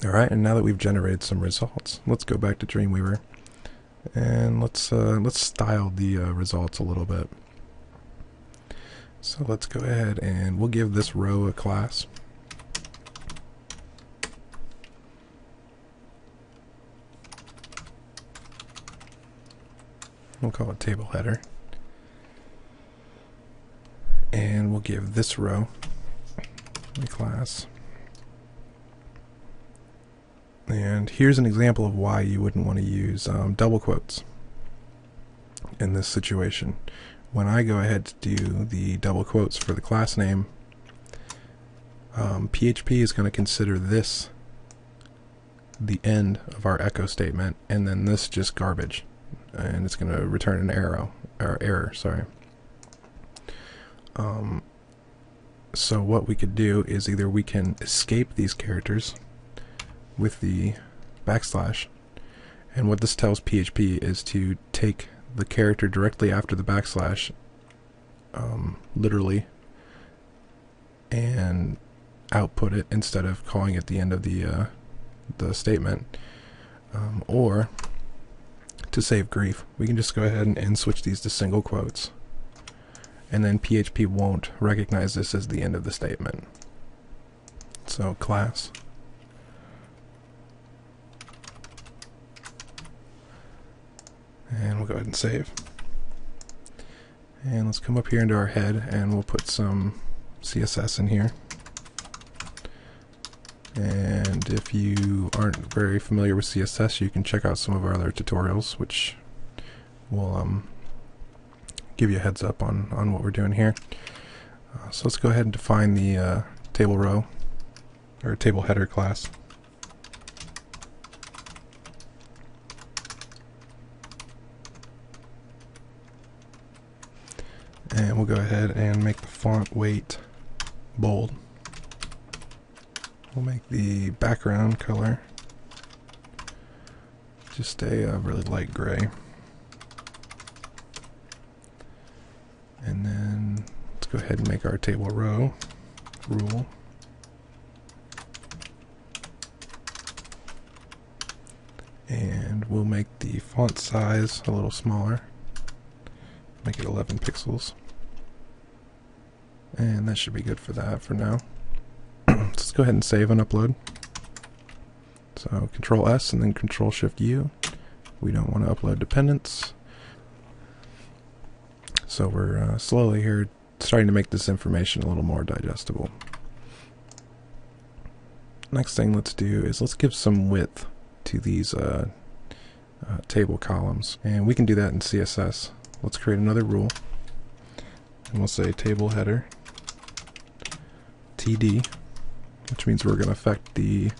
Alright, and now that we've generated some results, let's go back to Dreamweaver and let's style the results a little bit. So let's go ahead and we'll give this row a class. We'll call it table header. And we'll give this row a class. And here's an example of why you wouldn't want to use double quotes in this situation. When I go ahead to do the double quotes for the class name, PHP is going to consider this the end of our echo statement, and then this just garbage, and it's going to return an error. Sorry. So what we could do is either we can escape these characters with the backslash, and what this tells PHP is to take the character directly after the backslash, literally, and output it instead of calling it the end of the statement. Or to save grief, we can just go ahead and switch these to single quotes, and then PHP won't recognize this as the end of the statement. So class, and we'll go ahead and save. And let's come up here into our head and we'll put some CSS in here. And if you aren't very familiar with CSS, you can check out some of our other tutorials, which will give you a heads up on what we're doing here. So let's go ahead and define the table row, or table header class. And we'll go ahead and make the font weight bold. We'll make the background color just a really light gray. And then let's go ahead and make our table row rule. And we'll make the font size a little smaller. Make it 11 pixels. And that should be good for that for now. Let's go ahead and save and upload. So Control S and then Control Shift U. We don't want to upload dependents. So we're slowly here starting to make this information a little more digestible. Next thing let's do is let's give some width to these table columns. And we can do that in CSS. Let's create another rule. And we'll say table header TD, which means we're going to affect the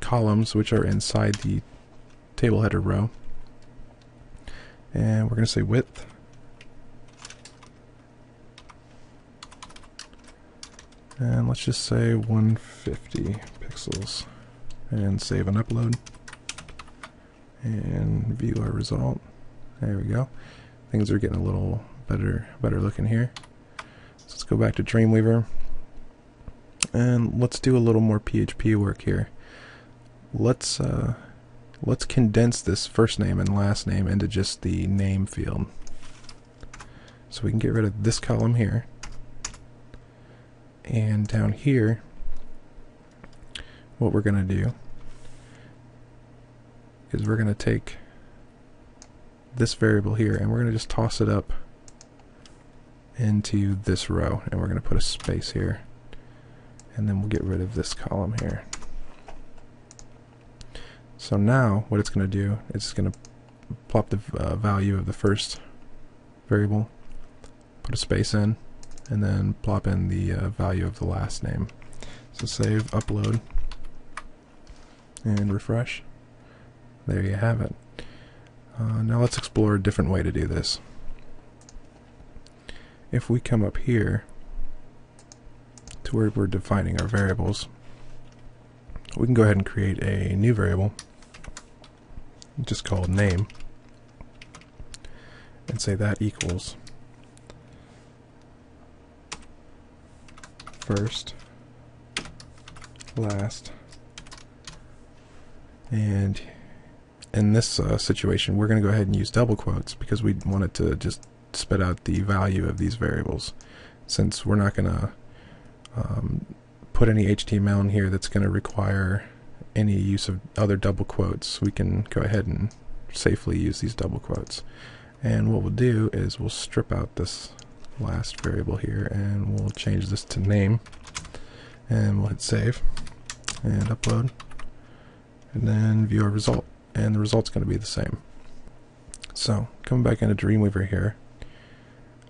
columns which are inside the table header row. And we're going to say width. And let's just say 150 pixels. And save and upload. And view our result. There we go. Things are getting a little better looking here. So let's go back to Dreamweaver. And let's do a little more PHP work here. Let's condense this first name and last name into just the name field. So we can get rid of this column here. And down here, what we're going to do is we're going to take this variable here and we're going to just toss it up into this row, and we're going to put a space here, and then we'll get rid of this column here. So now what it's going to do is it's going to plop the value of the first variable, put a space in, and then plop in the value of the last name. So save, upload, and refresh. There you have it. Now let's explore a different way to do this. If we come up here to where we're defining our variables, we can go ahead and create a new variable just called name and say that equals first, last, And in this situation, we're going to go ahead and use double quotes because we want it to just spit out the value of these variables. Since we're not going to put any HTML in here that's going to require any use of other double quotes, we can go ahead and safely use these double quotes. And what we'll do is we'll strip out this last variable here and we'll change this to name, and we'll hit save and upload, and then view our result, and the result's going to be the same. So coming back into Dreamweaver here,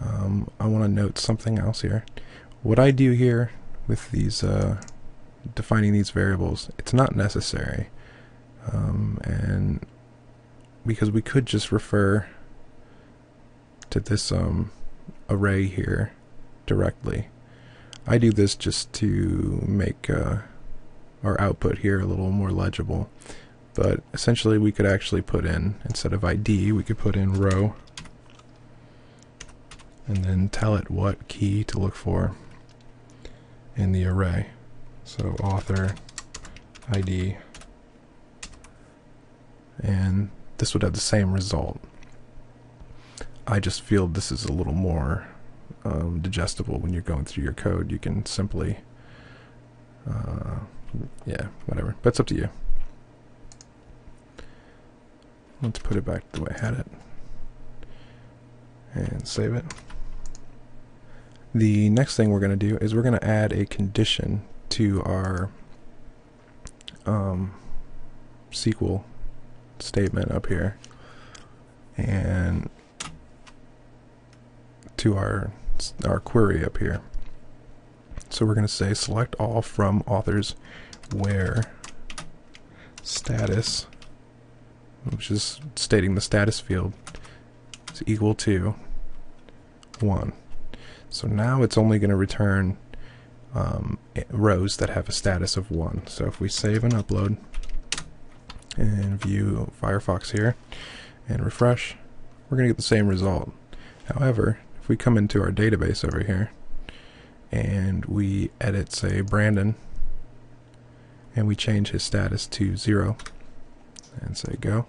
I want to note something else here. What I do here with these defining these variables, it's not necessary, and because we could just refer to this array here directly. I do this just to make our output here a little more legible, but essentially we could actually put in, instead of ID, we could put in row and then tell it what key to look for in the array. So author ID, and this would have the same result. I just feel this is a little more digestible when you're going through your code. You can simply yeah, whatever, but it's up to you. Let's put it back the way I had it and save it. The next thing we're going to do is we're going to add a condition to our SQL statement up here, and to our query up here. So we're going to say select all from authors where status, which is stating the status field, is equal to 1. So now it's only going to return rows that have a status of 1. So if we save and upload and view Firefox here and refresh, we're going to get the same result. However, if we come into our database over here and we edit, say, Brandon, and we change his status to 0 and say go,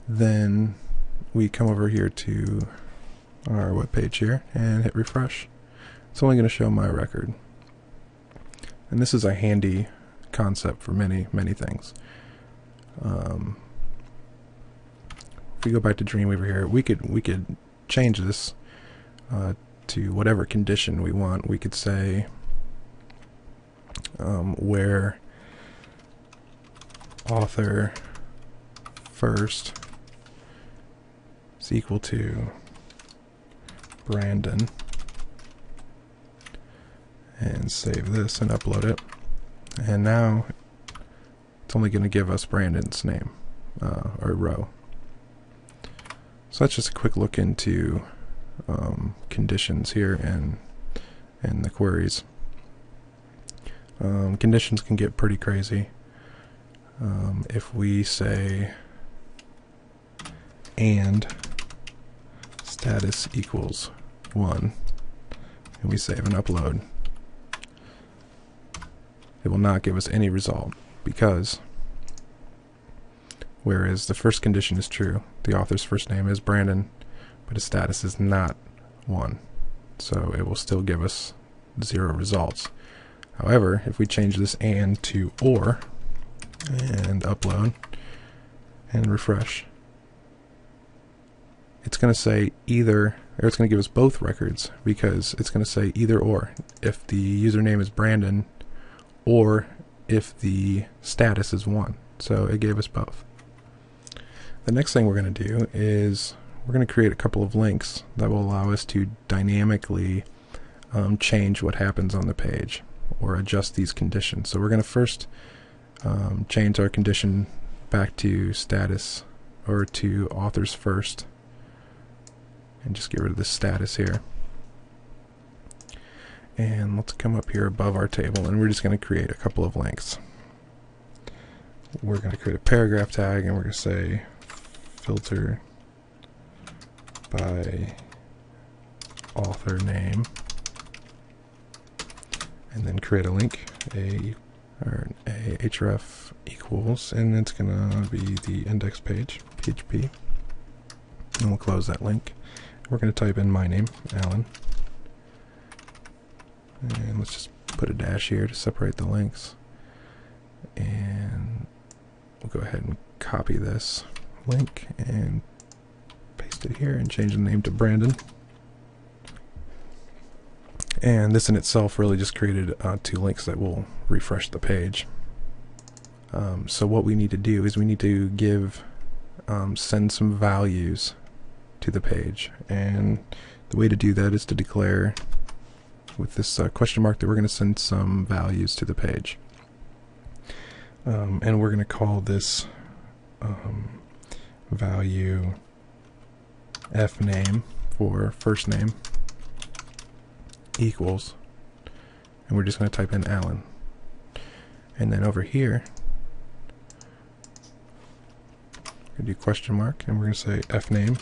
then we come over here to our web page here and hit refresh. It's only going to show my record, and this is a handy concept for many things. If we go back to Dreamweaver here, we could change this to whatever condition we want. We could say where author first is equal to Brandon, and save this and upload it, and now it's only going to give us Brandon's name or row. So that's just a quick look into conditions here and the queries. Conditions can get pretty crazy. If we say and status equals 1 and we save and upload, it will not give us any result, because whereas the first condition is true, the author's first name is Brandon, but his status is not 1, so it will still give us 0 results. However, if we change this and to or and upload and refresh, it's going to say either, or it's going to give us both records, because it's going to say either or, if the username is Brandon or if the status is 1. So it gave us both. The next thing we're going to do is we're going to create a couple of links that will allow us to dynamically change what happens on the page or adjust these conditions. So we're going to first change our condition back to status, or to authors first, and just get rid of the status here. And let's come up here above our table, and we're just going to create a couple of links. We're going to create a paragraph tag, and we're going to say filter by author name, and then create a link, a or a href equals, and it's gonna be the index page, PHP. And we'll close that link. We're gonna type in my name, Alan. And let's just put a dash here to separate the links. And we'll go ahead and copy this link and paste it here and change the name to Brandon. And this in itself really just created 2 links that will refresh the page. So what we need to do is we need to send some values to the page, and the way to do that is to declare with this question mark that we're going to send some values to the page. And we're going to call this value fname for first name equals, and we're just going to type in Alan. And then over here we're going to do question mark, and we're going to say fname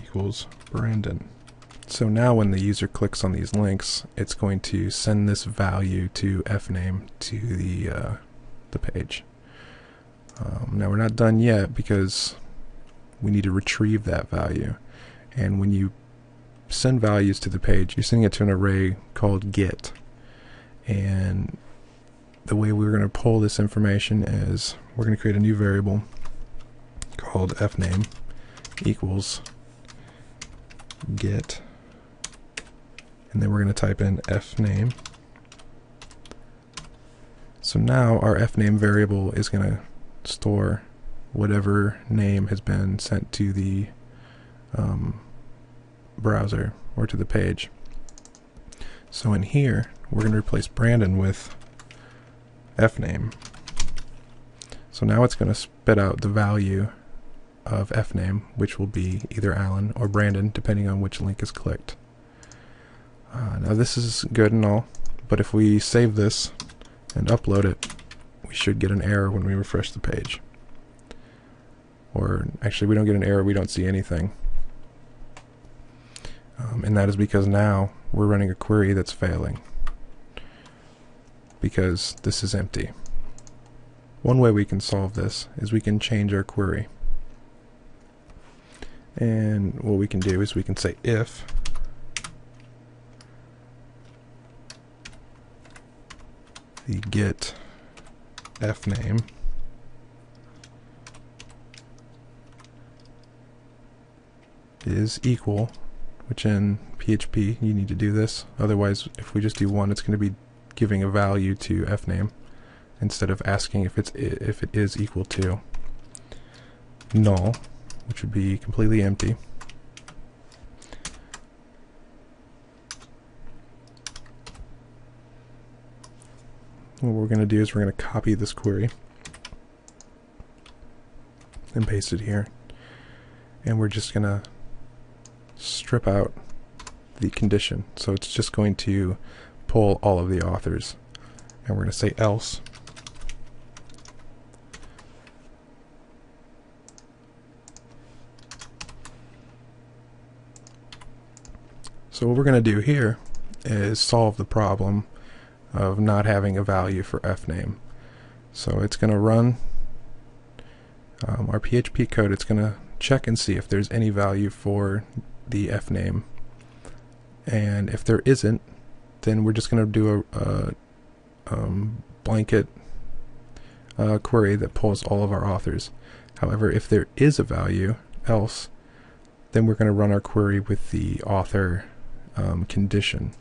equals Brandon. So now when the user clicks on these links, it's going to send this value to fname to the page. Now we're not done yet because we need to retrieve that value. And when you send values to the page, you're sending it to an array called get. And the way we're going to pull this information is we're going to create a new variable called fname equals get, and then we're going to type in fname. So now our fname variable is going to store whatever name has been sent to the browser or to the page. So in here we're going to replace Brandon with fname. So now it's going to spit out the value of fname, which will be either Alan or Brandon depending on which link is clicked. Now this is good and all, but if we save this and upload it, we should get an error when we refresh the page. Or actually we don't get an error, we don't see anything. And that is because now we're running a query that's failing because this is empty. One way we can solve this is we can change our query. And what we can do is we can say if the get fname is equal, which in PHP you need to do this, otherwise if we just do 1 it's going to be giving a value to fname instead of asking if it is equal to null, which would be completely empty. What we're going to do is we're going to copy this query and paste it here, and we're just going to strip out the condition, so it's just going to pull all of the authors, and we're going to say else. So what we're going to do here is solve the problem of not having a value for fname. So it's going to run our PHP code. It's going to check and see if there's any value for the fname, and if there isn't, then we're just going to do a blanket query that pulls all of our authors. However, if there is a value else, then we're going to run our query with the author condition.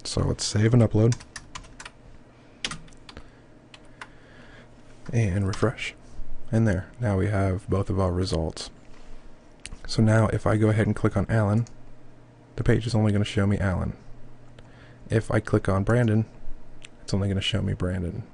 So let's save and upload and refresh, and there, now we have both of our results. So now if I go ahead and click on Alan, the page is only going to show me Alan. If I click on Brandon, it's only going to show me Brandon.